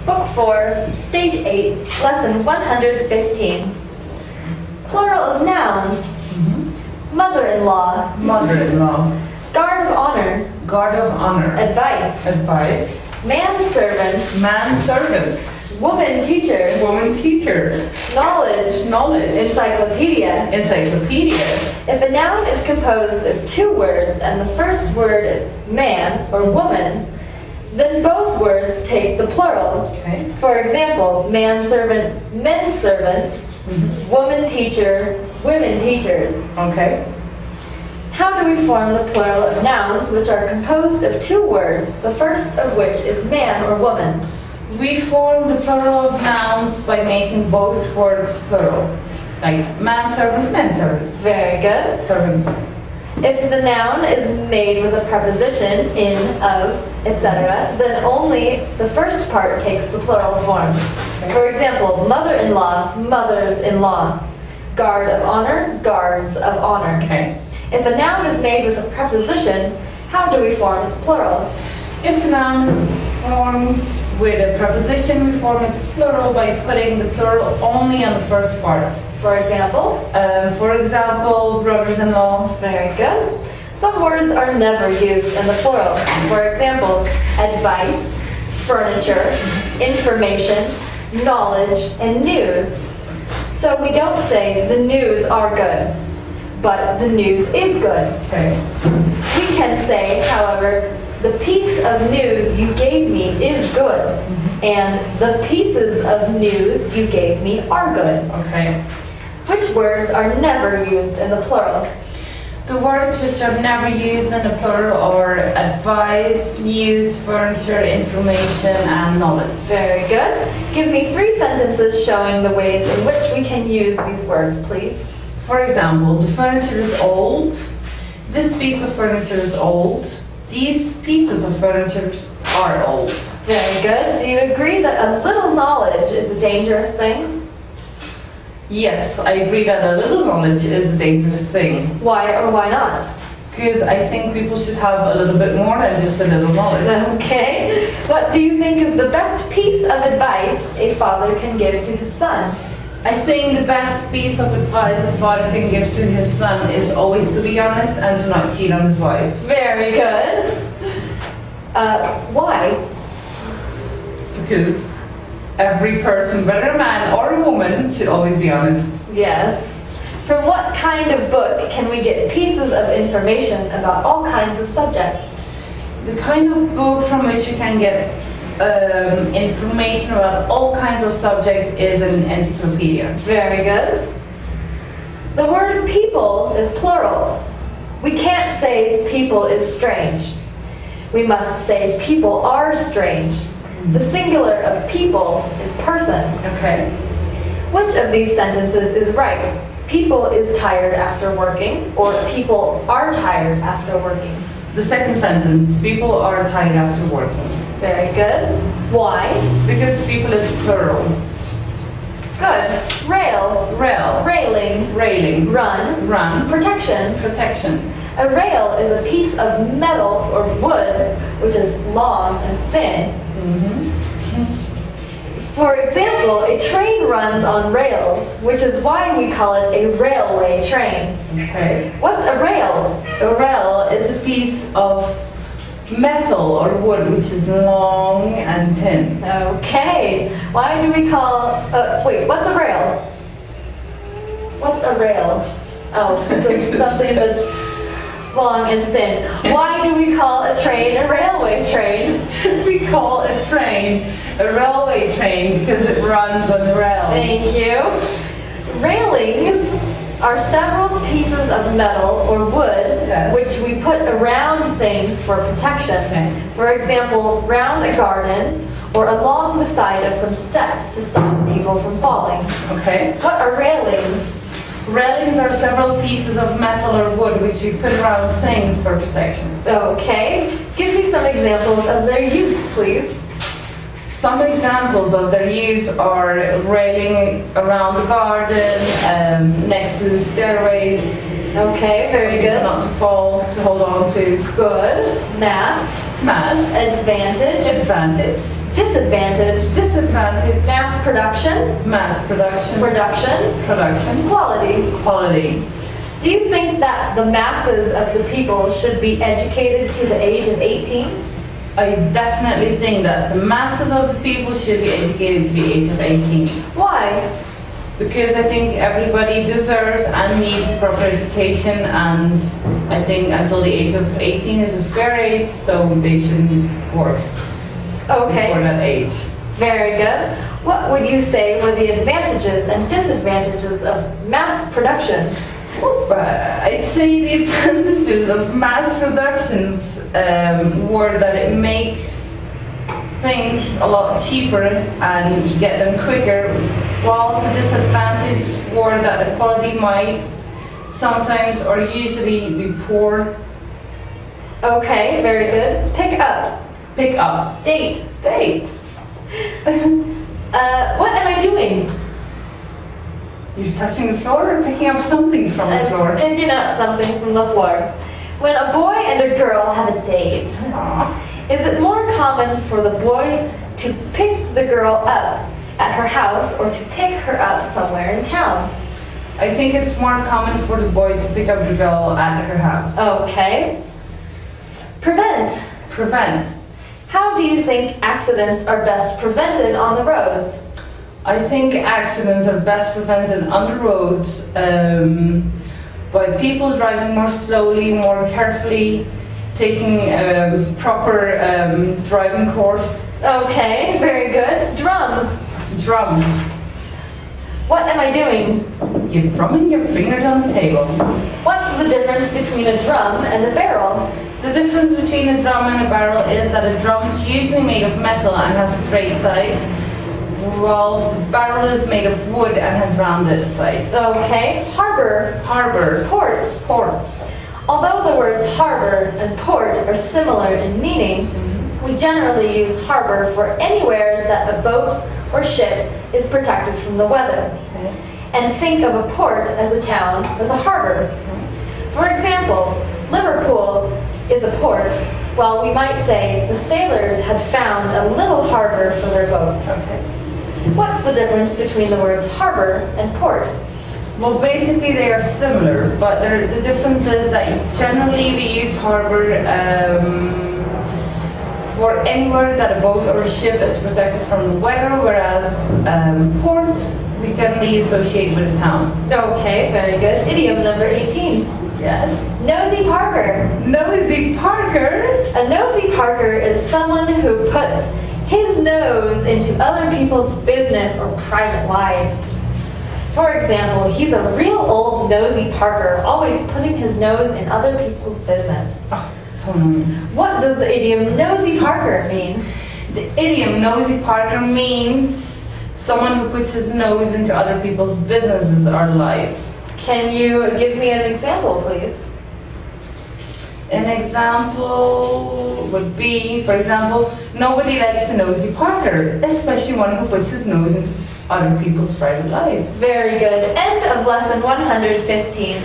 Book 4, Stage 8, Lesson 115. Plural of nouns. Mother-in-law. Mother-in-law. Guard of honor. Guard of honor. Advice. Advice. Manservant. Manservant. Woman teacher. Woman teacher. Knowledge. Knowledge. Encyclopedia. Encyclopedia. If a noun is composed of two words and the first word is man or woman, then both words take the plural. Okay. For example, manservant, men servants, woman teacher, women teachers. Okay. How do we form the plural of nouns which are composed of two words, the first of which is man or woman? We form the plural of nouns by making both words plural. Like manservant, menservant. Very good. Servants. If the noun is made with a preposition, in, of, etc., then only the first part takes the plural form. Okay. For example, mother-in-law, mothers-in-law. Guard of honor, guards of honor. Okay. If a noun is made with a preposition, how do we form its plural? If a noun is formed with a preposition, we form its plural by putting the plural only on the first part. For example, brothers-in-law. very good. Some words are never used in the plural. For example, advice, furniture, information, knowledge, and news. So we don't say the news are good, but the news is good. Okay. We can say, however, the piece of news you gave me is good, and the pieces of news you gave me are good. Okay. Which words are never used in the plural? The words which are never used in the plural are advice, news, furniture, information, and knowledge. Very good. Give me 3 sentences showing the ways in which we can use these words, please. For example, the furniture is old. This piece of furniture is old. These pieces of furniture are old. Very good. Do you agree that a little knowledge is a dangerous thing? Yes, I agree that a little knowledge is a dangerous thing. Why or why not? Because I think people should have a little bit more than just a little knowledge. Okay. What do you think is the best piece of advice a father can give to his son? I think the best piece of advice a father can give to his son is always to be honest and to not cheat on his wife. Very good. Why? Because every person, whether a man or a woman, should always be honest. Yes. From what kind of book can we get pieces of information about all kinds of subjects? The kind of book from which you can get information about all kinds of subjects is an encyclopedia. Very good. The word people is plural. We can't say people is strange. We must say people are strange. The singular of people is person. Okay. Which of these sentences is right? People is tired after working, or people are tired after working? The second sentence, people are tired after working. Very good. Why? Because people is plural. Good. Rail. Rail. Railing. Railing. Run. Run. Protection. Protection. A rail is a piece of metal or wood which is long and thin. For example, a train runs on rails, which is why we call it a railway train. Okay. What's a rail? A rail is a piece of metal or wood which is long and thin. Okay. Why do we call... wait, what's a rail? What's a rail? Oh, it's something that's long and thin. Why do we call a train a railway train? We call a train a railway train because it runs on the rails. Thank you. Railings are several pieces of metal or wood which we put around things for protection. Okay. For example, round a garden or along the side of some steps to stop people from falling. Okay. What are railings? Railings are several pieces of metal or wood which we put around things for protection. Okay. Give me some examples of their use, please. Some examples of their use are railing around the garden, next to stairways. Okay, very good. Not to fall, to hold on to. Good. Maths. Mass. Advantage. Advantage. Disadvantage. Disadvantage. Mass production. Mass production. Production. Production. Quality. Quality. Do you think that the masses of the people should be educated to the age of 18? I definitely think that the masses of the people should be educated to the age of 18. Why? Because I think everybody deserves and needs proper education, and I think until the age of 18 is a fair age, so they shouldn't work Okay. before that age. Very good. What would you say were the advantages and disadvantages of mass production? I'd say the advantages of mass productions were that it makes things a lot cheaper and you get them quicker, whilst the disadvantage were that the quality might sometimes or usually be poor. Okay, very good. Pick up. Pick up. Date. Date. What am I doing? You're touching the floor or picking up something from the floor? Picking up something from the floor. When a boy and a girl have a date, is it more common for the boy to pick the girl up at her house or to pick her up somewhere in town? I think it's more common for the boy to pick up the girl at her house. Okay. Prevent. Prevent. How do you think accidents are best prevented on the roads? I think accidents are best prevented on the roads by people driving more slowly, more carefully, taking a proper driving course. Okay, very good. Drum. Drum. What am I doing? You're drumming your fingers on the table. What's the difference between a drum and a barrel? The difference between a drum and a barrel is that a drum is usually made of metal and has straight sides, whilst the barrel is made of wood and has rounded sides. Okay. Harbor. Harbor. Port. Port. Although the words harbor and port are similar in meaning, we generally use harbor for anywhere that a boat or ship is protected from the weather. Okay. And think of a port as a town with a harbor. For example, Liverpool is a port, while we might say the sailors had found a little harbor for their boat. Okay. What's the difference between the words harbor and port? Well, basically they are similar, but the difference is that generally we use harbor for anywhere that a boat or a ship is protected from the weather, whereas ports we generally associate with a town. Okay, very good. Idiom number 18. Yes. Nosy Parker. Nosy Parker? A nosy Parker is someone who puts his nose into other people's business or private lives. For example, he's a real old nosy Parker, always putting his nose in other people's business. Oh, so annoying. What does the idiom nosy Parker mean? The idiom nosy Parker means someone who puts his nose into other people's businesses or lives. Can you give me an example, please? An example would be, for example, nobody likes a nosy Parker, especially one who puts his nose into other people's private lives. Very good. End of lesson 115.